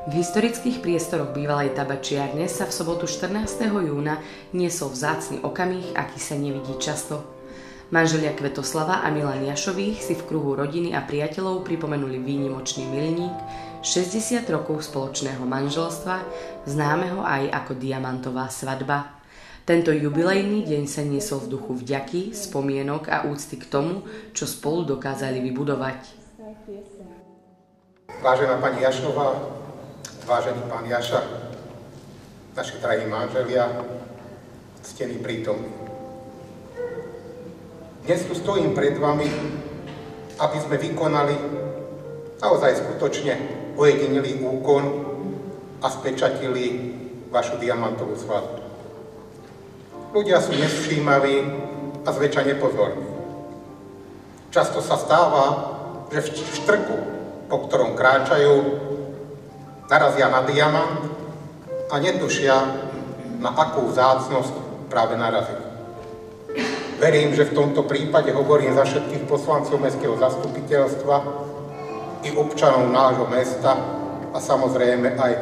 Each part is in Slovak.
V historických priestoroch bývalej tabačiarne sa v sobotu 14. júna niesol vzácny okamih, aký sa nevidí často. Manželia Kvetoslava a Milan Jašových si v kruhu rodiny a priateľov pripomenuli výnimočný milník 60 rokov spoločného manželstva, známeho aj ako diamantová svadba. Tento jubilejný deň sa niesol v duchu vďaky, spomienok a úcty k tomu, čo spolu dokázali vybudovať. Vážená pani Jašová, vážený pán Jaša, naši drahí manželia, ctení prítomní. Dnes tu stojím pred vami, aby sme vykonali naozaj skutočne ojedinelý úkon a spečatili vašu diamantovú svadbu. Ľudia sú nevšímaví a zväčša nepozorní. Často sa stáva, že v štrku, po ktorom kráčajú, narazia na diamant a netušia, na akú vzácnosť práve narazili. Verím, že v tomto prípade hovorím za všetkých poslancov mestského zastupiteľstva i občanov nášho mesta a samozrejme aj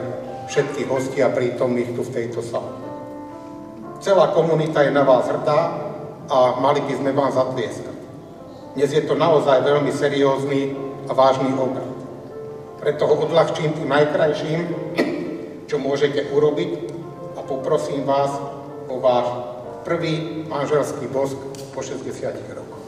všetkých hostí a prítomných tu v tejto sále. Celá komunita je na vás hrdá a mali by sme vám zatlieskať. Dnes je to naozaj veľmi seriózny a vážny obrad. Preto ho odľahčím tým najkrajším, čo môžete urobiť a poprosím vás o váš prvý manželský bosk po 60 rokoch.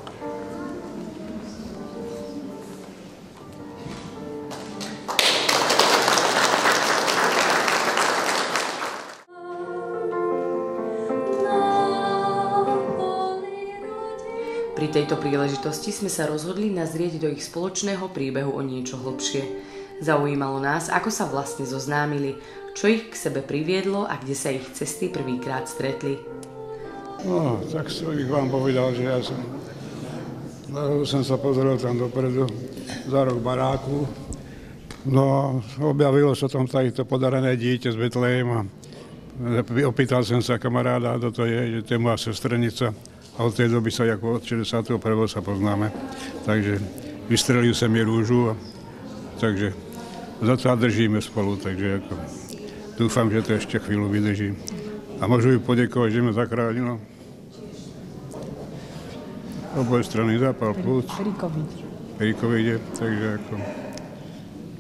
Pri tejto príležitosti sme sa rozhodli nazrieť do ich spoločného príbehu o niečo hlbšie. Zaujímalo nás, ako sa vlastne zoznámili, čo ich k sebe priviedlo a kde sa ich cesty prvýkrát stretli. No, tak som ich vám povedal, že ja som sa pozrel tam dopredu za roh baráku. No, objavilo sa tam takto podarené dieťa z Betlejema. Opýtal som sa kamaráda, kto to je, že to je moja sestrnica. A od tej doby sa ako od 61. sa poznáme. Takže vystrelil som jej rúžu, takže za to držíme spolu, takže ako, dúfam, že to ešte chvíľu vydrží. A môžu ju poďakovať, že ma zachránilo. Oboje strany zápal plúc. Pri covide, takže ako,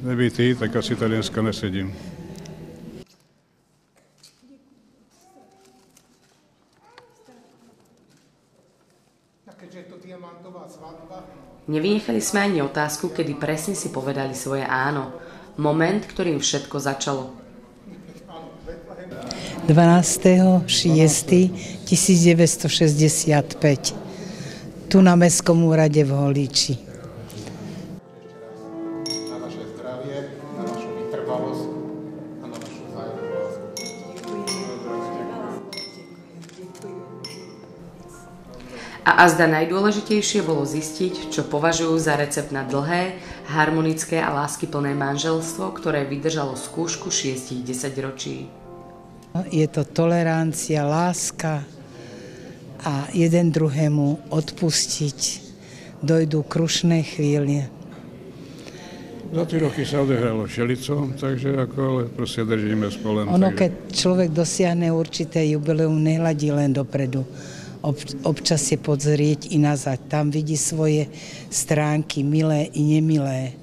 neby ty, tak asi tady dneska nesedím. Nevynechali sme ani otázku, kedy presne si povedali svoje áno. Moment, ktorým všetko začalo. 12.6.1965 tu na Mestskom úrade v Holíči. Na vaše zdravie, na vašu vytrvalosť a na vašu vzájomnú lásku. A azda najdôležitejšie bolo zistiť, čo považujú za recept na dlhé, harmonické a láskyplné manželstvo, ktoré vydržalo skúšku 6-10 ročí. Je to tolerancia, láska a jeden druhému odpustiť. Dojdú krušné chvíle. Za 3 roky sa odehralo všelico, takže ako, ale proste držíme spolu. Ono, keď človek dosiahne určité jubileum, nehľadí len dopredu. Občas je pozrieť i nazad. Tam vidí svoje stránky, milé i nemilé.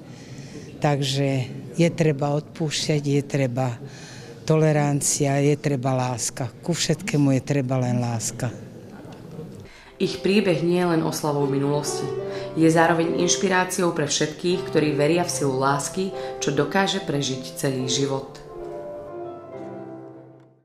Takže je treba odpúšťať, je treba tolerancia, je treba láska. Ku všetkému je treba len láska. Ich príbeh nie je len oslavou minulosti. Je zároveň inšpiráciou pre všetkých, ktorí veria v silu lásky, čo dokáže prežiť celý život.